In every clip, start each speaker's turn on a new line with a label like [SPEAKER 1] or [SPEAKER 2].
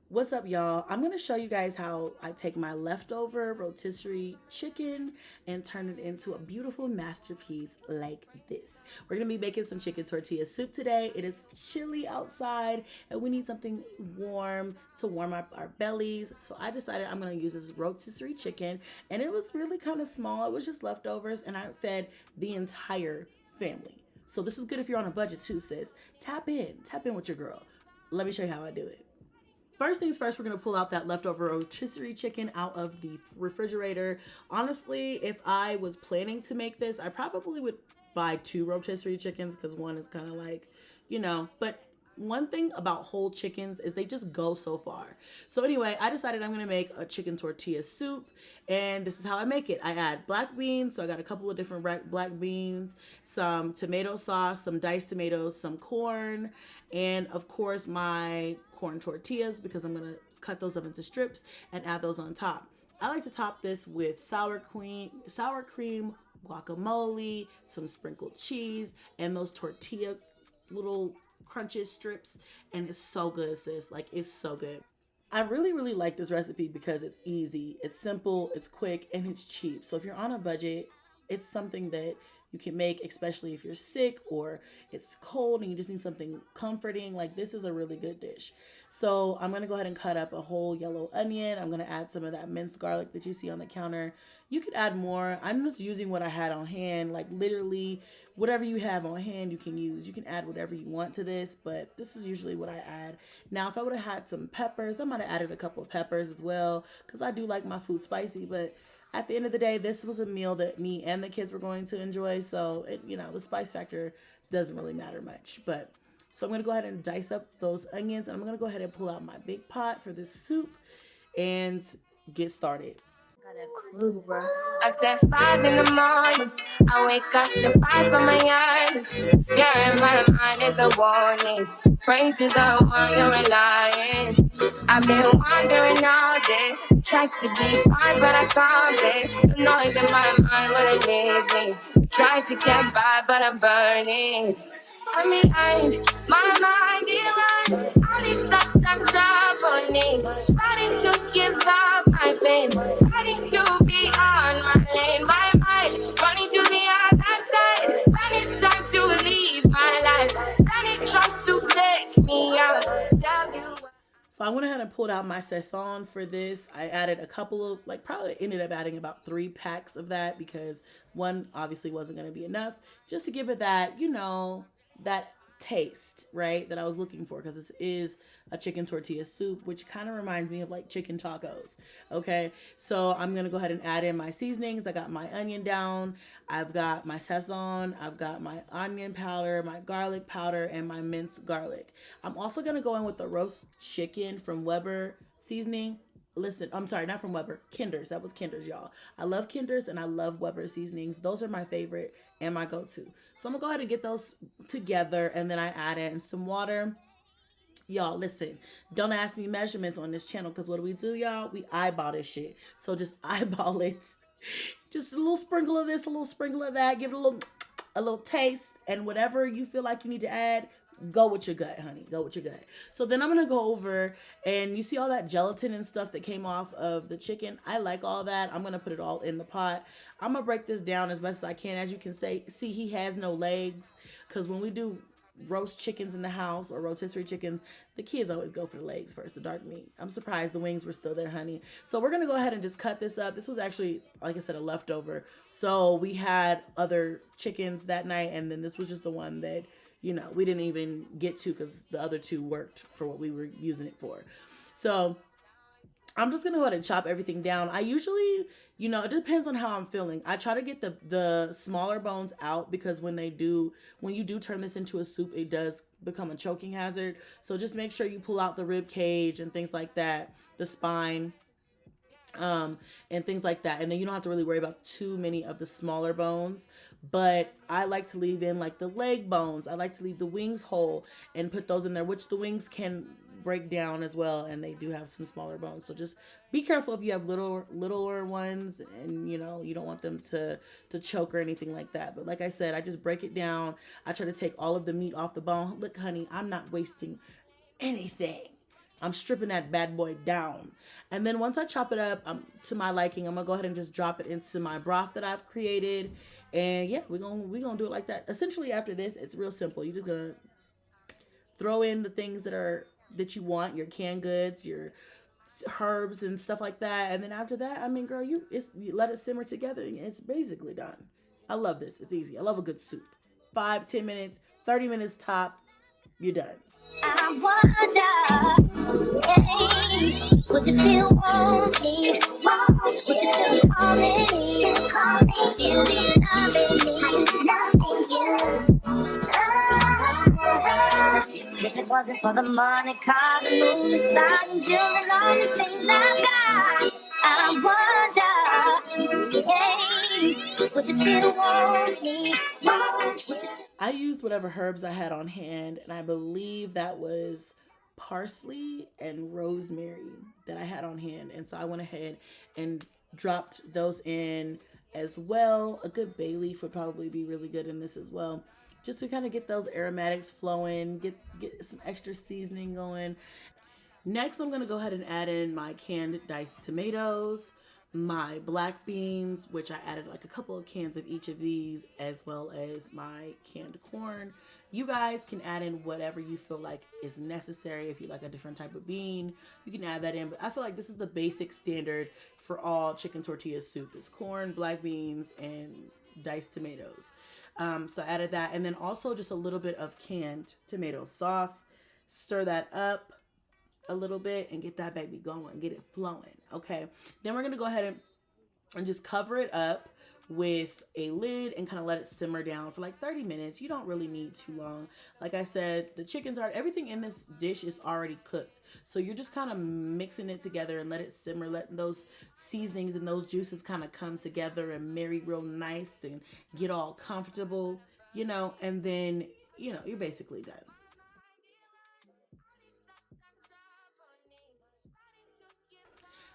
[SPEAKER 1] What's up, y'all? I'm gonna show you guys how I take my leftover rotisserie chicken and turn it into a beautiful masterpiece like this. We're gonna be making some chicken tortilla soup today. It is chilly outside and we need something warm to warm up our bellies. So I decided I'm gonna use this rotisserie chicken, and it was really kind of small. It was just leftovers and I fed the entire family. So this is good if you're on a budget too, sis. Tap in with your girl. Let me show you how I do it. First things first, we're gonna pull out that leftover rotisserie chicken out of the refrigerator. Honestly, if I was planning to make this, I probably would buy two rotisserie chickens because one is kind of like, but one thing about whole chickens is they just go so far. So anyway, I decided I'm gonna make a chicken tortilla soup, and this is how I make it. I add black beans, so I got a couple of different black beans, some tomato sauce, some diced tomatoes, some corn, and of course my corn tortillas because I'm gonna cut those up into strips and add those on top. I like to top this with sour cream, guacamole, some sprinkled cheese, and those tortilla little crunches strips, and it's so good, sis. Like, it's so good. I really like this recipe because it's easy, it's simple, it's quick, and it's cheap. So if you're on a budget, it's something that you can make, especially if you're sick or it's cold and you just need something comforting. Like, this is a really good dish. So I'm gonna go ahead and cut up a whole yellow onion. I'm gonna add some of that minced garlic that you see on the counter. You could add more. I'm just using what I had on hand. Like, literally whatever you have on hand you can use. You can add whatever you want to this, but this is usually what I add. Now if I would have had some peppers, I might have added a couple of peppers as well because I do like my food spicy. But at the end of the day, this was a meal that me and the kids were going to enjoy, so the spice factor doesn't really matter much. But so I'm gonna go ahead and dice up those onions, and I'm gonna go ahead and pull out my big pot for this soup and get started.
[SPEAKER 2] Got a clue, bro. I said 5 in the morning. I wake up to 5 on my yard. Yeah, in my mind is a warning. Pray to the one you're relying. I've been wandering all day. Tried to be fine, but I can't be. The noise in my mind wouldn't leave me. Tried to get by, but I'm burning. I'm behind, my mind it runs. All these thoughts I'm troubling. Starting to give up, I've been fighting to be on my lane. My mind running to the other side. When it's time to leave my life, then it tries to take me out. Tell you.
[SPEAKER 1] So I went ahead and pulled out my saison for this. I added a couple of, like, probably ended up adding about 3 packs of that because one obviously wasn't going to be enough, just to give it that, that taste, right, that I was looking for, because this is a chicken tortilla soup, which kind of reminds me of like chicken tacos. Okay, so I'm gonna go ahead and add in my seasonings. I got my onion down, I've got my sazon, I've got my onion powder, my garlic powder, and my minced garlic. I'm also gonna go in with the roast chicken from Weber seasoning. Listen, I'm sorry, not from Weber, Kinder's. That was Kinder's, y'all. I love Kinder's and I love Weber seasonings. Those are my favorite and my go-to. So I'm gonna go ahead and get those together, and then I add in some water. Y'all, listen, don't ask me measurements on this channel, because what do we do, y'all? We eyeball this shit. So just eyeball it. Just a little sprinkle of this, a little sprinkle of that. Give it a little taste, and whatever you feel like you need to add, go with your gut, honey. Go with your gut. So then I'm gonna go over, and you see all that gelatin and stuff that came off of the chicken. I like all that. I'm gonna put it all in the pot. I'm gonna break this down as best as I can. As you can see, he has no legs, because when we do roast chickens in the house or rotisserie chickens, the kids always go for the legs first, the dark meat. I'm surprised the wings were still there, honey. So we're gonna go ahead and just cut this up. This was actually, like I said, a leftover. So we had other chickens that night, and then this was just the one that we didn't even get to because the other two worked for what we were using it for. So I'm just gonna go ahead and chop everything down. I usually, it depends on how I'm feeling. I try to get the smaller bones out, because when you do turn this into a soup, it does become a choking hazard. So just make sure you pull out the rib cage and things like that, the spine, and things like that. And then you don't have to really worry about too many of the smaller bones. But I like to leave in like the leg bones. I like to leave the wings whole and put those in there, which the wings can break down as well, and they do have some smaller bones. So just be careful if you have littler ones, and you don't want them to choke or anything like that. But like I said, I just break it down. I try to take all of the meat off the bone. Look, honey, I'm not wasting anything. I'm stripping that bad boy down. And then once I chop it up to my liking, I'm gonna go ahead and just drop it into my broth that I've created. And yeah, we're gonna do it like that. Essentially, after this, it's real simple. You're just gonna throw in the things that you want, your canned goods, your herbs and stuff like that. And then after that, I mean, girl, you let it simmer together and it's basically done. I love this. It's easy. I love a good soup. 5, 10 minutes, 30 minutes top, you're done.
[SPEAKER 2] I wonder, hey, would you still want me? Would you still calling me? Still be loving me? If it wasn't for the money, cars, movies, stars, and jewelry, and all these things I've got, I wonder, hey, would you still want me?
[SPEAKER 1] I used whatever herbs I had on hand, and I believe that was parsley and rosemary that I had on hand. And so I went ahead and dropped those in as well. A good bay leaf would probably be really good in this as well, just to kind of get those aromatics flowing, get some extra seasoning going. Next, I'm going to go ahead and add in my canned diced tomatoes, my black beans, which I added like a couple of cans of each of these, as well as my canned corn. You guys can add in whatever you feel like is necessary. If you like a different type of bean, you can add that in. But I feel like this is the basic standard for all chicken tortilla soup. Is corn, black beans, and diced tomatoes. So I added that, and then also just a little bit of canned tomato sauce. Stir that up a little bit and get that baby going, get it flowing. Okay, then we're gonna go ahead and just cover it up with a lid and kind of let it simmer down for like 30 minutes. You don't really need too long. Like I said, everything in this dish is already cooked, so you're just kind of mixing it together and let it simmer, letting those seasonings and those juices kind of come together and marry real nice and get all comfortable, and then you're basically done.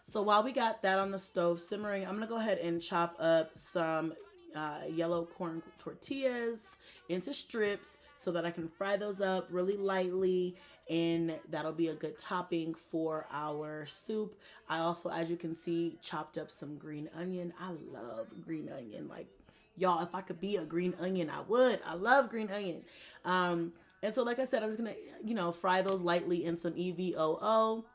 [SPEAKER 1] So while we got that on the stove simmering, I'm going to go ahead and chop up some yellow corn tortillas into strips so that I can fry those up really lightly, and that'll be a good topping for our soup. I also, as you can see, chopped up some green onion. I love green onion. Like, y'all, if I could be a green onion, I would. I love green onion. And so, like I said, I'm just going to, fry those lightly in some EVOO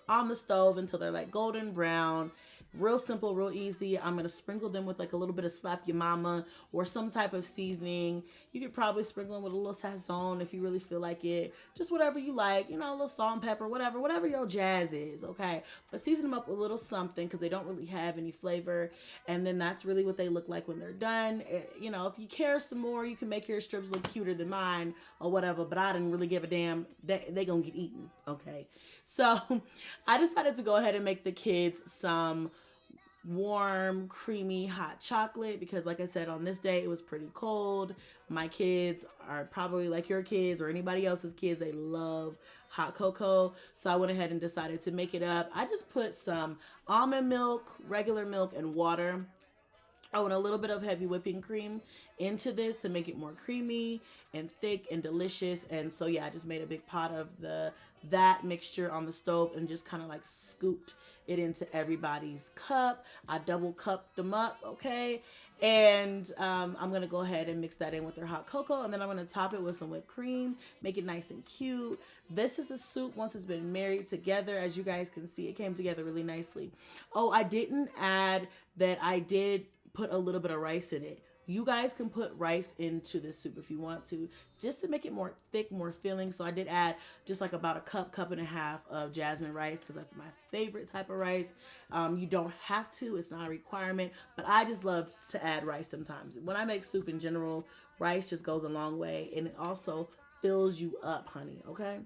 [SPEAKER 1] on the stove until they're like golden brown. Real simple, real easy. I'm gonna sprinkle them with like a little bit of slap your mama or some type of seasoning. You could probably sprinkle them with a little sazon if you really feel like it. Just whatever you like, a little salt and pepper, whatever your jazz is, okay? But season them up with a little something because they don't really have any flavor. And then that's really what they look like when they're done. If you care some more, you can make your strips look cuter than mine or whatever, but I didn't really give a damn. They gonna get eaten, okay? So I decided to go ahead and make the kids some warm, creamy, hot chocolate because, like I said, on this day, it was pretty cold. My kids are probably like your kids or anybody else's kids. They love hot cocoa. So I went ahead and decided to make it up. I just put some almond milk, regular milk, and water. Oh, and a little bit of heavy whipping cream into this to make it more creamy and thick and delicious. And so, yeah, I just made a big pot of that mixture on the stove and just kind of like scooped it into everybody's cup. I double cupped them up, okay? And I'm going to go ahead and mix that in with their hot cocoa. And then I'm going to top it with some whipped cream, make it nice and cute. This is the soup once it's been married together. As you guys can see, it came together really nicely. Oh, I didn't add that I did put a little bit of rice in it. You guys can put rice into this soup if you want to, just to make it more thick, more filling. So I did add just like about a cup and a half of jasmine rice because that's my favorite type of rice. You don't have to, it's not a requirement, but I just love to add rice sometimes. When I make soup in general, rice just goes a long way, and it also fills you up, honey, okay?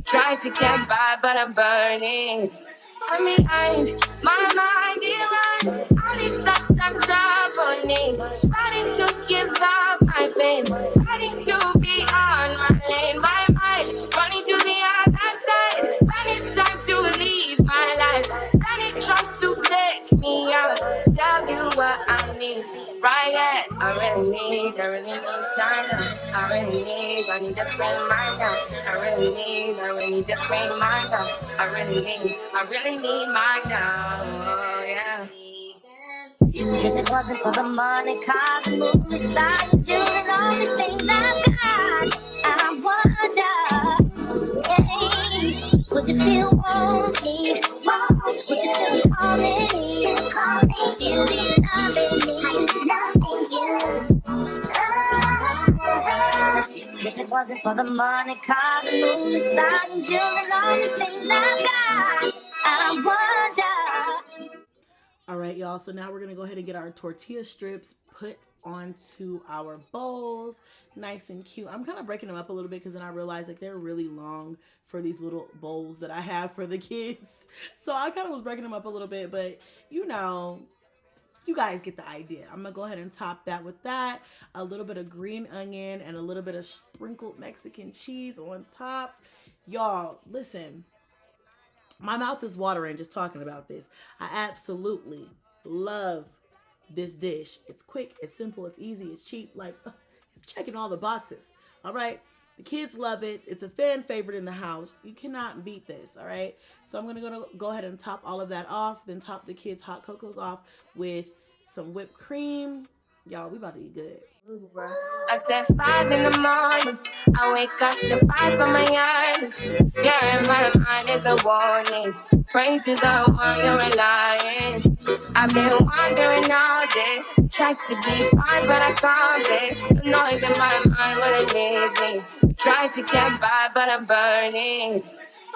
[SPEAKER 2] Trying to get by, but I'm burning. My mind, it runs. All these thoughts I'm troubling. Starting to give up my pain. Starting to be on my lane. My mind running to the other side. When it's time to leave my life, then it tries to take me out. Tell you what I need, right? I really need time now. I need a free mind now. I really need a free mind now. I really need mine now. Oh, yeah. If it wasn't for the money, cars, movies, stars, jewelry, and all these things I've got, I wonder, hey, would you still want me? Would you still be calling me? Still be loving me? If it wasn't for the money, cars, movies, stars, jewelry, and all these things I've got, I wonder.
[SPEAKER 1] All right, y'all. So now we're going to go ahead and get our tortilla strips put onto our bowls. Nice and cute. I'm kind of breaking them up a little bit because then I realized like they're really long for these little bowls that I have for the kids. So I kind of was breaking them up a little bit, but you know, you guys get the idea. I'm going to go ahead and top that with that. A little bit of green onion and a little bit of sprinkled Mexican cheese on top. Y'all, listen. My mouth is watering just talking about this. I absolutely love this dish. It's quick, it's simple, it's easy, it's cheap. Like, it's checking all the boxes. All right. The kids love it. It's a fan favorite in the house. You cannot beat this. All right. So I'm going to go ahead and top all of that off. Then top the kids' hot cocos off with some whipped cream. Y'all, we about to eat good.
[SPEAKER 2] I said 5 in the morning. I wake up to 5 for my yard. Yeah, in my mind is a warning. Pray to the one you're relying. I've been wandering all day. Tried to be fine, but I can't be. The noise in my mind wouldn't leave me. Tried to get by, but I'm burning.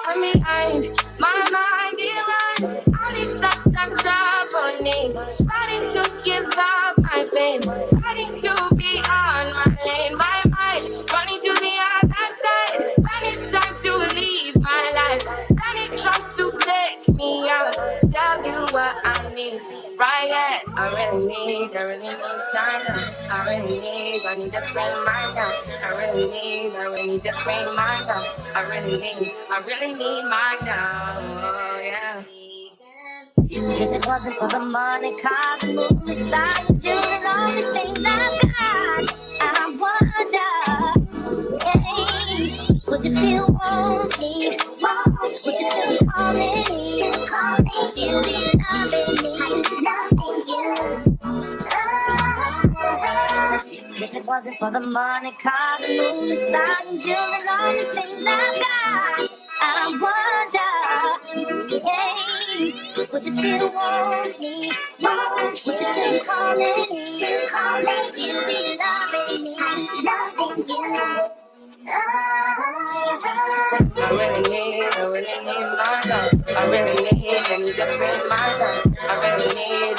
[SPEAKER 2] I'm behind, my mind it runs. All these thoughts have troubled me. Starting to give up my pain. Fighting to be on my lane. My mind running to the other side. When it's time to leave my life, then it tries to take me out. Tell you what I need. Right at, I really need time now. I need a free mind now. I really need a free mind now. I really need mine now. Oh, yeah. If it wasn't for the money, cars, movies, stars, jewelry, and all these things I've got, I wonder, hey, would you still want me? Would you still be calling me? Still be loving me? If it wasn't for the money, cars, movies, stars, jewelry, and all these things I've got, I wonder, hey, would you still want me? Would you still be calling me? Still be loving me? I really need my love. I need a friend, my love. I really need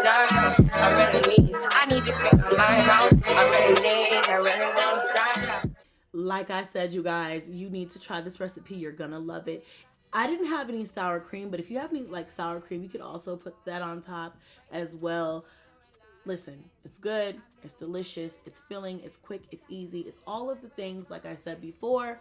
[SPEAKER 2] time. I need to figure my out. I really need time.
[SPEAKER 1] Like I said, you guys, you need to try this recipe. You're gonna love it. I didn't have any sour cream, but if you have any like sour cream, you could also put that on top as well. Listen, it's good, it's delicious, it's filling, it's quick, it's easy, it's all of the things like I said before.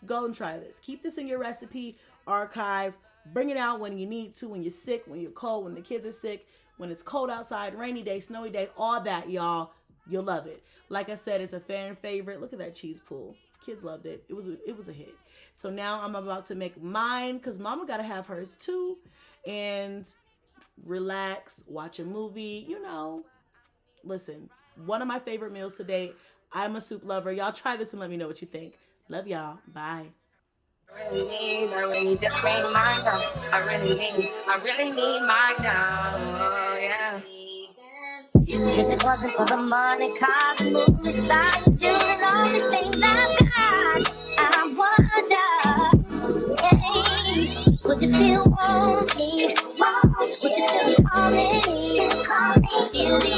[SPEAKER 1] Go and try this. Keep this in your recipe archive. Bring it out when you need to, when you're sick, when you're cold, when the kids are sick, when it's cold outside, rainy day, snowy day, all that, y'all. You'll love it. Like I said, it's a fan favorite. Look at that cheese pool. Kids loved it. It was a hit. So now I'm about to make mine because mama got to have hers too. And relax, watch a movie, you know. Listen, one of my favorite meals today. I'm a soup lover. Y'all try this and let me know what you think. Love y'all. Bye.
[SPEAKER 2] I really need a free mind now. I really need mine now. Oh, yeah. If it wasn't for the money, cars, movies, stars, jewelry, and all these things I've got, I wonder, hey, would you still want me? Would you still be calling me? Still be